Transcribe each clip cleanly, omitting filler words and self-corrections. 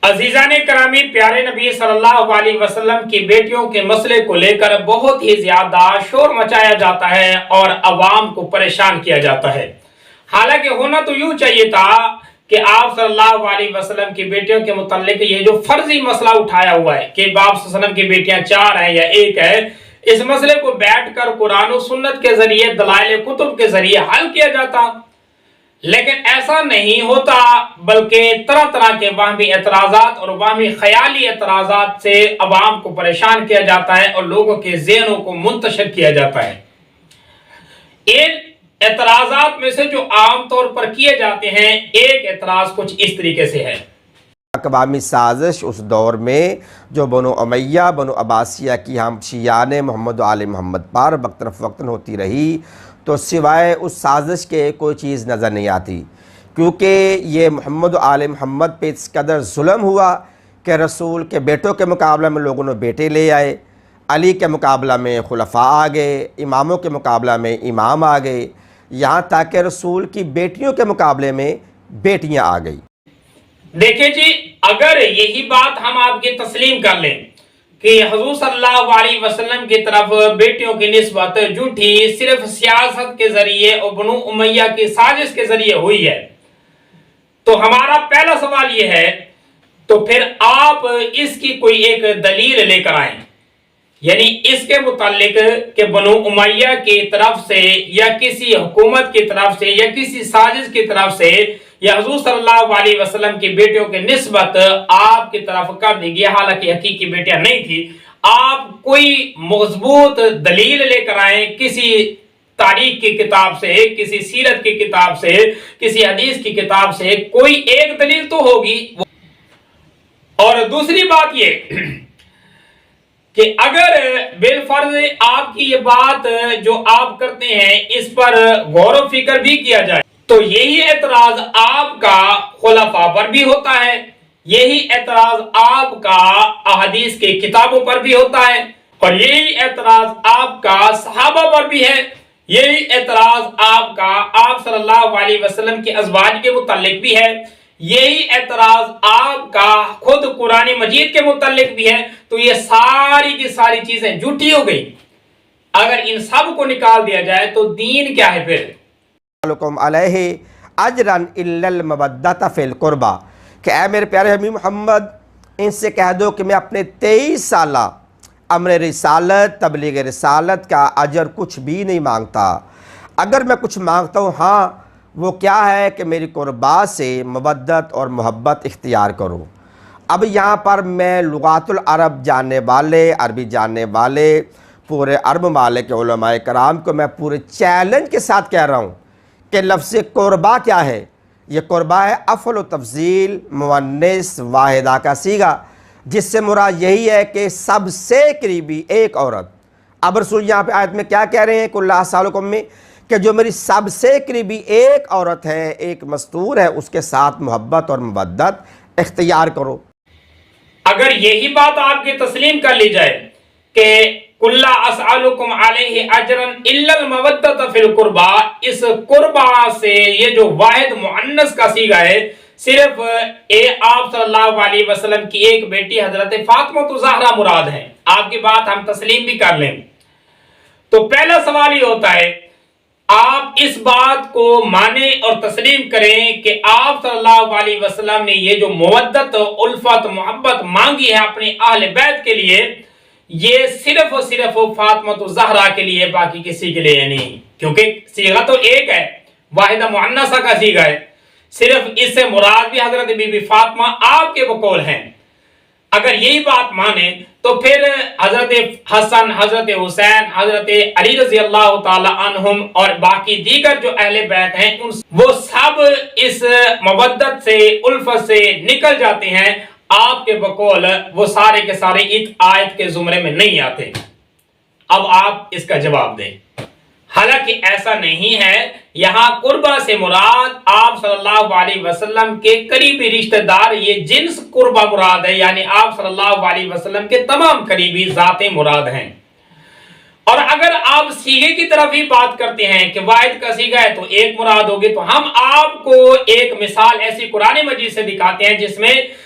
عزیزان کرامی، پیارے نبی صلی اللہ علیہ وسلم کی بیٹیوں کے مسئلے کو لے کر بہت ہی زیادہ شور مچایا جاتا ہے اور عوام کو پریشان کیا جاتا ہے۔ حالانکہ ہونا تو یوں چاہیے تھا کہ آپ صلی اللہ علیہ وسلم کی بیٹیوں کے متعلق یہ جو فرضی مسئلہ اٹھایا ہوا ہے کہ آپ صلی اللہ علیہ وسلم کی بیٹیاں 4 ہیں یا 1 ہے، اس مسئلے کو بیٹھ کر قرآن و سنت کے ذریعے، دلائل کتب کے ذریعے حل کیا جاتا، لیکن ایسا نہیں ہوتا، بلکہ طرح طرح کے وہمی اعتراضات اور وہمی خیالی اعتراضات سے عوام کو پریشان کیا جاتا ہے اور لوگوں کے ذہنوں کو منتشر کیا جاتا ہے۔ ان اعتراضات میں سے جو عام طور پر کیے جاتے ہیں، ایک اعتراض کچھ اس طریقے سے ہے۔ اقوامی سازش اس دور میں جو بنو امیہ، بنو عباسیہ کی ہم شیعان محمد و آل محمد پر وقتاً ہوتی رہی، تو سوائے اس سازش کے کوئی چیز نظر نہیں آتی، کیونکہ یہ محمد و آل محمد پہ اس قدر ظلم ہوا کہ رسول کے بیٹوں کے مقابلہ میں لوگوں نے بیٹے لے آئے، علی کے مقابلہ میں خلفاء آ گئے، اماموں کے مقابلہ میں امام آ گئے، یہاں تک کہ رسول کی بیٹیوں کے مقابلے میں بیٹیاں آ گئی۔ دیکھیں جی، اگر یہی بات ہم آپ کی تسلیم کر لیں کہ حضور صلی اللہ علیہ وسلم کی طرف بیٹیوں کی نسبت جھوٹی صرف سیاست کے ذریعے اور بنو امیہ کی سازش کے ذریعے ہوئی ہے، تو ہمارا پہلا سوال یہ ہے، تو پھر آپ اس کی کوئی ایک دلیل لے کر آئیں، یعنی اس کے متعلق کہ بنو امیہ کی طرف سے یا کسی حکومت کی طرف سے یا کسی سازش کی طرف سے یا حضور صلی اللہ علیہ وسلم کی بیٹیوں کی نسبت آپ کی طرف کر دی گئی، حالانکہ حقیقی بیٹیاں نہیں تھی۔ آپ کوئی مضبوط دلیل لے کر آئیں، کسی تاریخ کی کتاب سے، کسی سیرت کی کتاب سے، کسی حدیث کی کتاب سے کوئی ایک دلیل تو ہوگی۔ اور دوسری بات یہ کہ اگر بالفرض آپ کی یہ بات جو آپ کرتے ہیں اس پر غور و فکر بھی کیا جائے، تو یہی اعتراض آپ کا خلفاء پر بھی ہوتا ہے، یہی اعتراض آپ کا احادیث کی کتابوں پر بھی ہوتا ہے، اور یہی اعتراض آپ کا صحابہ پر بھی ہے، یہی اعتراض آپ کا آپ صلی اللہ علیہ وسلم کے ازواج کے متعلق بھی ہے، یہی اعتراض آپ کا خود قرآن مجید کے متعلق بھی ہے۔ تو یہ ساری کی ساری چیزیں جھوٹی ہو گئی۔ اگر ان سب کو نکال دیا جائے تو دین کیا ہے پھر؟ لکم علیہ اجرن الا المودۃ فی القربہ، کہ اے میرے پیارے حبیب محمد، ان سے کہہ دو کہ میں اپنے 23 سالہ امر رسالت، تبلیغ رسالت کا اجر کچھ بھی نہیں مانگتا۔ اگر میں کچھ مانگتا ہوں، ہاں وہ کیا ہے کہ میری قربا سے مودت اور محبت اختیار کرو۔ اب یہاں پر میں لغات العرب جاننے والے، عربی جاننے والے پورے عرب ممالک کے علماء کرام کو میں پورے چیلنج کے ساتھ کہہ رہا ہوں کہ لفظ قربا کیا ہے؟ یہ قربا ہے افعل و تفضیل مؤنث واحدہ کا صیغہ، جس سے مراد یہی ہے کہ سب سے قریبی ایک عورت۔ اب رسول یہاں پہ آیت میں کیا کہہ رہے ہیں؟ کل اسالکم میں کہ جو میری سب سے قریبی ایک عورت ہے، ایک مستور ہے، اس کے ساتھ محبت اور مودت اختیار کرو۔ اگر یہی بات آپ کی تسلیم کر لی جائے کہ کُلّ اسألکم علیہ اجرا الا المودۃ فی القربہ، اس قربہ سے یہ جو واحد مؤنث کا صیغہ ہے، صرف آپ صلی اللہ علیہ وسلم کی ایک بیٹی حضرت فاطمہ الزہرا مراد ہے، آپ کی بات ہم تسلیم بھی کر لیں، تو پہلا سوال یہ ہوتا ہے آپ اس بات کو مانیں اور تسلیم کریں کہ آپ صلی اللہ علیہ وسلم نے یہ جو مودت، الفت، محبت مانگی ہے اپنے اہل بیت کے لیے، یہ صرف اور صرف فاطمہ الزہرا کے لیے، باقی کسی کے لیے نہیں، کیونکہ صیغہ تو ایک ہے، واحدہ مؤنثہ کا صیغہ ہے، صرف اس سے مراد بھی حضرت بی بی فاطمہ آپ کے بقول ہیں۔ اگر یہی بات مانیں تو پھر حضرت حسن، حضرت حسین، حضرت علی رضی اللہ تعالی عنہم اور باقی دیگر جو اہل بیت ہیں، وہ سب اس مودت سے، الفت سے نکل جاتے ہیں، آپ کے بقول وہ سارے کے سارے اس آیت کے زمرے میں نہیں آتے۔ اب آپ اس کا جواب دیں۔ حالانکہ ایسا نہیں ہے، یہاں قربہ سے مراد آپ صلی اللہ علیہ وسلم کے قریبی رشتہ دار، یہ جنس قربہ مراد ہے، یعنی آپ صلی اللہ علیہ وسلم کے تمام قریبی ذاتیں مراد ہیں۔ اور اگر آپ صیغے کی طرف ہی بات کرتے ہیں کہ واحد کا صیغہ ہے تو ایک مراد ہوگی، تو ہم آپ کو ایک مثال ایسی قرآن مجید سے دکھاتے ہیں جس میں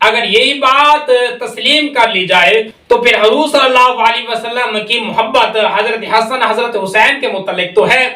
اگر یہی بات تسلیم کر لی جائے تو پھر حضور صلی اللہ علیہ وسلم کی محبت حضرت حسن حضرت حسین کے متعلق تو ہے۔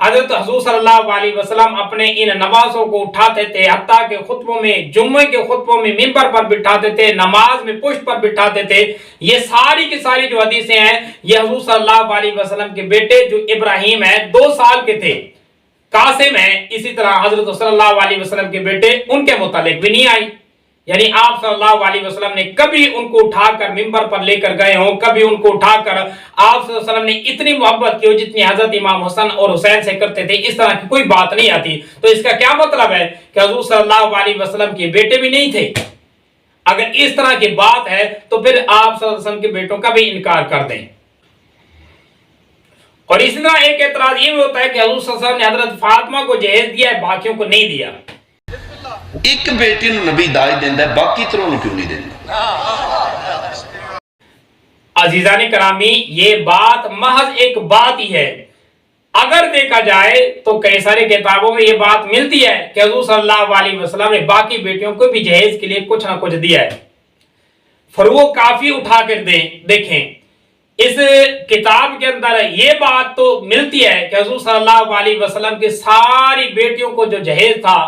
حضرت حضور صلی اللہ علیہ وسلم اپنے ان نوازوں کو اٹھاتے تھے، حتیٰ کہ خطبوں میں، جمعے کے خطبوں میں منبر پر بٹھاتے تھے، نماز میں پشت پر بٹھاتے تھے۔ یہ ساری کی ساری جو حدیثیں ہیں یہ حضور صلی اللہ علیہ وسلم کے بیٹے جو ابراہیم ہیں 2 سال کے تھے، قاسم ہیں، اسی طرح حضرت صلی اللہ علیہ وسلم کے بیٹے ان کے متعلق بھی نہیں آئی۔ یعنی آپ صلی اللہ علیہ وسلم نے کبھی ان کو اٹھا کر منبر پر لے کر گئے ہوں، کبھی ان کو اٹھا کر آپ صلی اللہ علیہ وسلم نے اتنی محبت کی ہو جتنی حضرت امام حسن اور حسین سے کرتے تھے، اس طرح کی کوئی بات نہیں آتی۔ تو اس کا کیا مطلب ہے کہ حضور صلی اللہ علیہ وسلم کے بیٹے بھی نہیں تھے؟ اگر اس طرح کی بات ہے تو پھر آپ صلی اللہ علیہ وسلم کے بیٹوں کا بھی انکار کر دیں۔ اور اسی طرح ایک اعتراض یہ بھی ہوتا ہے کہ حضور صلی اللہ علیہ وسلم نے حضرت فاطمہ کو جہیز دیا ہے، باقیوں کو نہیں دیا۔ ایک بیٹی نو نبی داج دیندا ہے، باقی تروں نو کیوں نہیں دیندا؟ عزیزان کرامی، یہ بات محض ایک بات ہی ہے۔ اگر دیکھا جائے تو کئی سارے کتابوں میں یہ بات ملتی ہے کہ حضور صلی اللہ علیہ وسلم نے باقی بیٹیوں کو بھی جہیز کے لیے کچھ نہ کچھ دیا ہے۔ فروغ کافی اٹھا کر دیکھیں، اس کتاب کے اندر یہ بات تو ملتی ہے کہ حضور صلی اللہ علیہ وسلم کی ساری بیٹیوں کو جو جہیز تھا،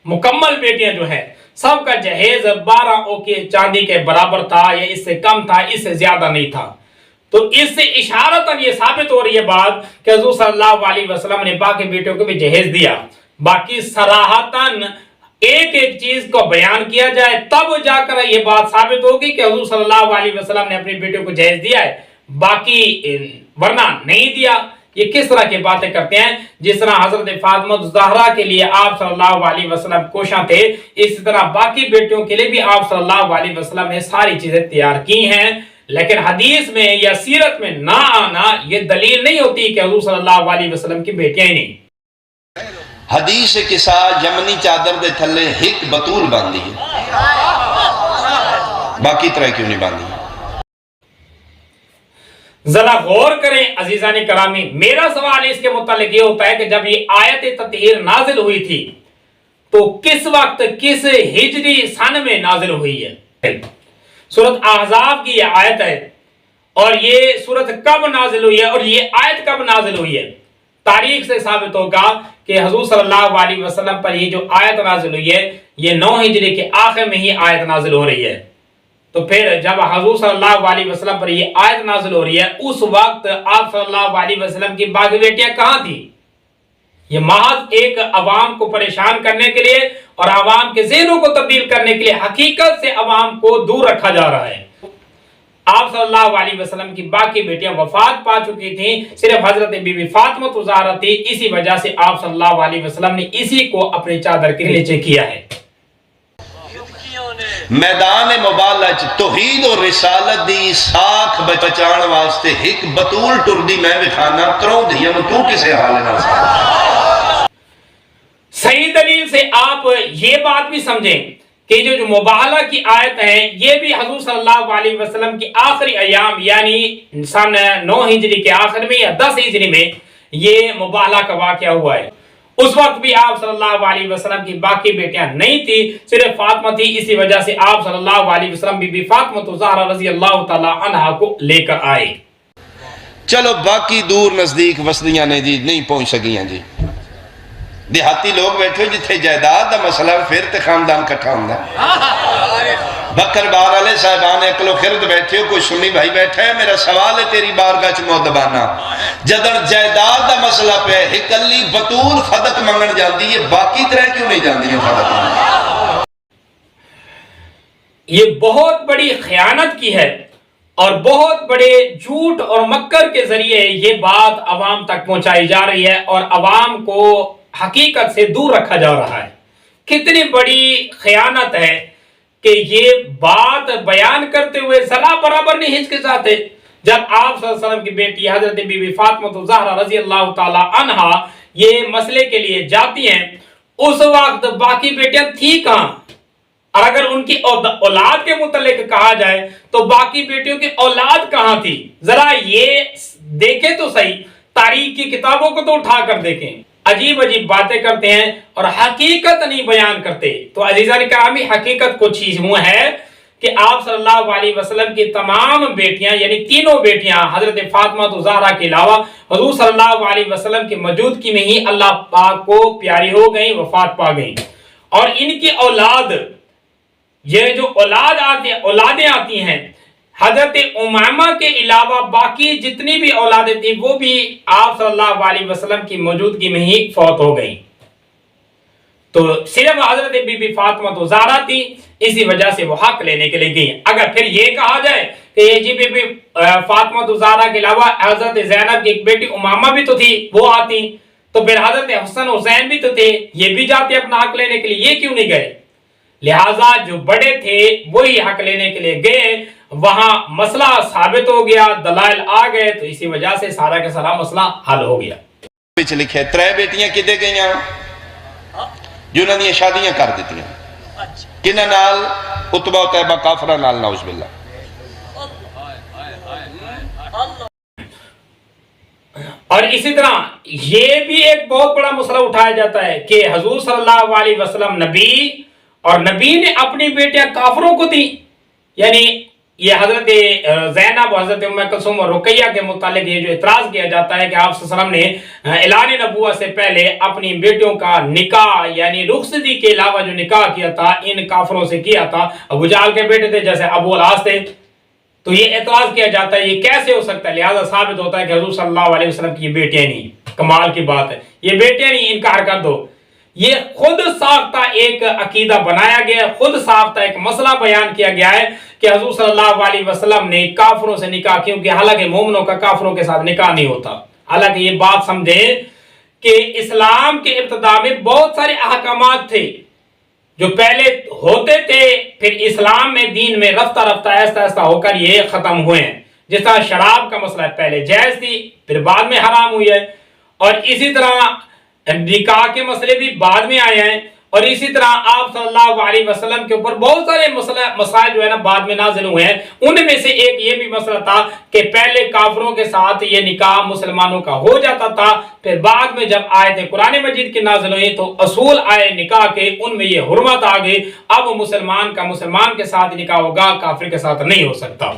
مکمل بیٹیاں جو ہیں سب کا جہیز 12 اوقیہ چاندی کے برابر تھا، یا اس سے کم تھا، اس سے زیادہ نہیں تھا۔ تو اس سے اشارتاً یہ ثابت ہو رہی ہے بات کہ حضور صلی اللہ علیہ وسلم نے باقی بیٹیوں کو بھی جہیز دیا۔ باقی صراحتاً ایک ایک چیز کو بیان کیا جائے تب جا کر یہ بات ثابت ہوگی کہ حضور صلی اللہ علیہ وسلم نے اپنی بیٹیوں کو جہیز دیا ہے، باقی ورنہ نہیں دیا۔ یہ کس طرح کی باتیں کرتے ہیں؟ جس طرح حضرت فاطمہ الزہرا کے لیے آپ صلی اللہ علیہ وسلم کوشاں تھے، اسی طرح باقی بیٹیوں کے لیے بھی آپ صلی اللہ علیہ وسلم نے ساری چیزیں تیار کی ہیں۔ لیکن حدیث میں یا سیرت میں نہ آنا یہ دلیل نہیں ہوتی کہ حضور صلی اللہ علیہ وسلم کی بیٹیاں ہی نہیں۔ حدیث کے ساتھ یمنی چادر دے تھلے ہک بطول باندھی ہے، باقی طرح کیوں نہیں باندھی؟ ذرا غور کریں عزیزان کرامی، میرا سوال اس کے متعلق یہ ہوتا ہے کہ جب یہ آیت تطہیر نازل ہوئی تھی تو کس وقت کس ہجری سن میں نازل ہوئی ہے؟ سورۃ احزاب کی یہ آیت ہے، اور یہ سورت کب نازل ہوئی ہے اور یہ آیت کب نازل ہوئی ہے؟ تاریخ سے ثابت ہوگا کہ حضور صلی اللہ علیہ وسلم پر یہ جو آیت نازل ہوئی ہے یہ 9 ہجری کے آخر میں ہی آیت نازل ہو رہی ہے۔ تو پھر جب حضور صلی اللہ علیہ وسلم پر یہ آیت نازل ہو رہی ہے اس وقت آپ صلی اللہ علیہ وسلم کی باقی بیٹیاں کہاں تھیں؟ یہ محض ایک عوام کو پریشان کرنے کے لیے اور عوام کے ذہنوں کو تبدیل کرنے کے لیے حقیقت سے عوام کو دور رکھا جا رہا ہے۔ آپ صلی اللہ علیہ وسلم کی باقی بیٹیاں وفات پا چکی تھیں، صرف حضرت بی بی فاطمہ الزہرا تھی، اسی وجہ سے آپ صلی اللہ علیہ وسلم نے اسی کو اپنی چادر کے نیچے کیا ہے۔ میدان مبالہ توحید اور رسالت دی ساکھ بچان واسطے ہک بطول ٹردی میں بکھانا کروں دیا تو کسے حال نہ سکتا۔ صحیح دلیل سے آپ یہ بات بھی سمجھیں کہ جو مبالہ کی آیت ہے یہ بھی حضور صلی اللہ علیہ وسلم کی آخری ایام یعنی سن 9 ہجری کے آخر میں یا 10 ہجری میں یہ مبالہ کا واقعہ ہوا ہے۔ اس وقت بھی آپ صلی اللہ علیہ وسلم کی باقی بیٹیاں نہیں تھی، صرف فاطمہ تھی، اسی وجہ سے آپ صلی اللہ علیہ وسلم بی بی فاطمہ الزہرا رضی اللہ تعالی عنہا کو لے کر آئے۔ چلو باقی دور نزدیک وسدیاں نے جی نہیں پہنچ سکیاں جی، دیہاتی لوگ بیٹھے جتھے جائیداد دا مسئلہ پھر تے خاندان کٹھا ہوندا ہے۔ بکر بار والے صاحبان عقل و خرد بیٹھے ہو، کوئی سنی بھائی بیٹھا ہے، میرا سوال ہے تیری بارگاہ چ مؤدبانہ، جدن جائیداد دا مسئلہ پہ اکلی بطول خدق منگن جاندی ہے، باقی طرح کیوں نہیں جاندی ہیں خدق منگن؟ یہ بہت بڑی خیانت کی ہے اور بہت بڑے جھوٹ اور مکر کے ذریعے یہ بات عوام تک پہنچائی جا رہی ہے اور عوام کو حقیقت سے دور رکھا جا رہا ہے۔ کتنی بڑی خیانت ہے کہ یہ بات بیان کرتے ہوئے ذرا برابر نہیں ہچکچاتے۔ جب آپ صلی اللہ علیہ وسلم کی بیٹی حضرت بی بی فاطمہ الزہرا رضی اللہ تعالی عنہا یہ مسئلے کے لیے جاتی ہیں، اس وقت باقی بیٹیاں تھی کہاں؟ اور اگر ان کی اولاد کے متعلق کہا جائے تو باقی بیٹیوں کی اولاد کہاں تھی؟ ذرا یہ دیکھیں تو صحیح، تاریخ کی کتابوں کو تو اٹھا کر دیکھیں۔ عجیب عجیب باتیں کرتے ہیں اور حقیقت نہیں بیان کرتے. تو عزیزان کرامی حقیقت کچھ چیز وہ ہے کہ آپ صلی اللہ علیہ وسلم کی تمام بیٹیاں یعنی تینوں بیٹیاں حضرت فاطمہ زہرا کے علاوہ حضور صلی اللہ علیہ وسلم کی موجودگی میں ہی اللہ پاک کو پیاری ہو گئیں، وفات پا گئیں. اور ان کی اولاد، یہ جو اولادیں آتی ہیں حضرت امامہ کے علاوہ باقی جتنی بھی اولادیں تھیں وہ بھی آپ صلی اللہ علیہ وسلم کی موجودگی میں ہی فوت ہو گئیں. تو صرف حضرت بی بی فاطمہ زہرا تھی، اسی وجہ سے وہ حق لینے کے لیے گئی. اگر پھر یہ کہا جائے کہ یہ جی بی بی فاطمہ زہرا کے علاوہ حضرت زینب کی ایک بیٹی امامہ بھی تو تھی، وہ آتی، تو پھر حضرت حسن حسین بھی تو تھے، یہ بھی جاتے اپنا حق لینے کے لیے، یہ کیوں نہیں گئے؟ لہٰذا جو بڑے تھے وہی حق لینے کے لیے گئے، وہاں مسئلہ ثابت ہو گیا، دلائل آ گئے، تو اسی وجہ سے سارا کا سارا مسئلہ حل ہو گیا. وچ لکھے 3 بیٹیاں کدے گئیاں جنہاں دی شادیاں کر دتیاں، کنہاں نال؟ عتبہ و طیبہ کافرہ نال، نعوذ باللہ. اور اسی طرح یہ بھی ایک بہت بڑا مسئلہ اٹھایا جاتا ہے کہ حضور صلی اللہ علیہ وسلم نبی، اور نبی نے اپنی بیٹیاں کافروں کو دی. یعنی یہ حضرت زینب، حضرت ام کلثوم اور رقیہ کے متعلق یہ جو اعتراض کیا جاتا ہے کہ آپ صلی اللہ علیہ وسلم نے اعلان نبوت سے پہلے اپنی بیٹیوں کا نکاح یعنی رخصتی کے علاوہ جو نکاح کیا تھا ان کافروں سے کیا تھا. ابو جہل کے بیٹے تھے جیسے ابو العاص تھے، تو یہ اعتراض کیا جاتا ہے یہ کیسے ہو سکتا ہے؟ لہذا ثابت ہوتا ہے کہ حضور صلی اللہ علیہ وسلم کی یہ بیٹیاں نہیں. کمال کی بات ہے، یہ بیٹیاں نہیں، انکار کر دو. یہ خود ساختہ ایک عقیدہ بنایا گیا، خود ساختہ ایک مسئلہ بیان کیا گیا ہے کہ حضور صلی اللہ علیہ وسلم نے کافروں سے نکاح، کیونکہ حالانکہ مومنوں کا کافروں کے ساتھ نکاح نہیں ہوتا. حالانکہ یہ بات سمجھیں کہ اسلام کے ابتدا میں بہت سارے احکامات تھے جو پہلے ہوتے تھے، پھر اسلام میں دین میں رفتہ رفتہ ایسا ایسا ہو کر یہ ختم ہوئے ہیں. جس طرح شراب کا مسئلہ پہلے جائز تھی، پھر بعد میں حرام ہوئی ہے، اور اسی طرح نکاح کے مسئلے بھی بعد میں آئے ہیں، اور اسی طرح آپ صلی اللہ علیہ وسلم کے اوپر بہت سارے مسائل جو ہے نا بعد میں نازل ہوئے ہیں. ان میں سے ایک یہ بھی مسئلہ تھا کہ پہلے کافروں کے ساتھ یہ نکاح مسلمانوں کا ہو جاتا تھا، پھر بعد میں جب آیتیں قرآن مجید کی نازل ہوئی تو اصول آئے نکاح کے، ان میں یہ حرمت آ گئی. اب مسلمان کا مسلمان کے ساتھ نکاح ہوگا، کافر کے ساتھ نہیں ہو سکتا.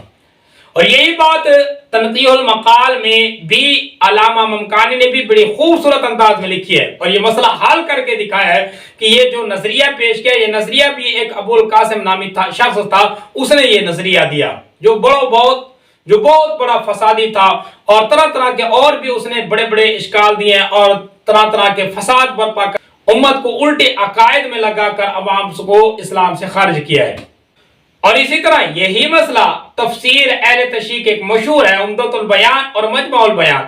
اور یہی بات تنقیح المقال میں بھی علامہ ممکانی نے بھی بڑی خوبصورت انداز میں لکھی ہے، اور یہ مسئلہ حل کر کے دکھایا ہے کہ یہ جو نظریہ پیش کیا، یہ نظریہ بھی ایک ابو القاسم نامی شخص تھا، اس نے یہ نظریہ دیا جو بہت بڑا فسادی تھا، اور طرح طرح کے اور بھی اس نے بڑے بڑے اشکال دیے اور طرح طرح کے فساد برپا کر امت کو الٹے عقائد میں لگا کر عوام کو اسلام سے خارج کیا ہے. اور اسی طرح یہی مسئلہ تفسیر اہل تشیع کے ایک مشہور ہے عمدۃ البیان اور مجمع البیان،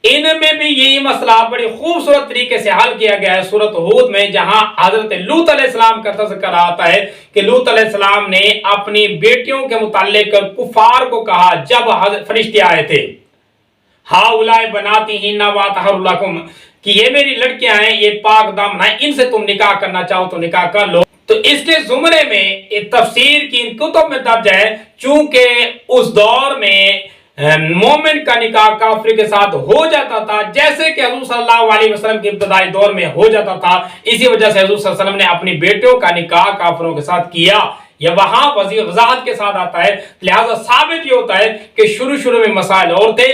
ان میں بھی یہی مسئلہ بڑی خوبصورت طریقے سے حل کیا گیا ہے سورۃ ہود میں، جہاں حضرت لوط علیہ السلام کا تذکرہ آتا ہے کہ لوط علیہ السلام نے اپنی بیٹیوں کے متعلق کفار کو کہا جب فرشتے آئے تھے، ہاؤلاء بناتہن واطہر لکم، کہ یہ میری لڑکیاں ہیں، یہ پاک دامن ہیں، ان سے تم نکاح کرنا چاہو تو نکاح کر لو. تو اس کے زمرے میں تفسیر کی کتب میں درج ہے، چونکہ اس دور میں مومن کا نکاح کافر کے ساتھ ہو جاتا تھا جیسے کہ حضور صلی اللہ علیہ وسلم کے ابتدائی دور میں ہو جاتا تھا، اسی وجہ سے حضور صلی اللہ علیہ وسلم نے اپنی بیٹیوں کا نکاح کافروں کے ساتھ کیا. یہ وہاں وضاحت کے ساتھ آتا ہے. لہذا ثابت یہ ہوتا ہے کہ شروع میں مسائل اور تھے،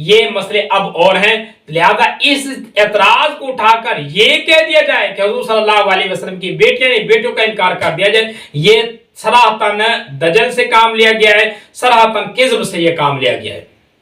یہ مسئلے اب اور ہیں. لہذا اس اعتراض کو اٹھا کر یہ کہہ دیا جائے کہ حضور صلی اللہ علیہ وسلم کی بیٹیوں کا انکار کر دیا جائے، یہ صراحتاً دجل سے کام لیا گیا ہے، صراحتاً کذب سے یہ کام لیا گیا ہے.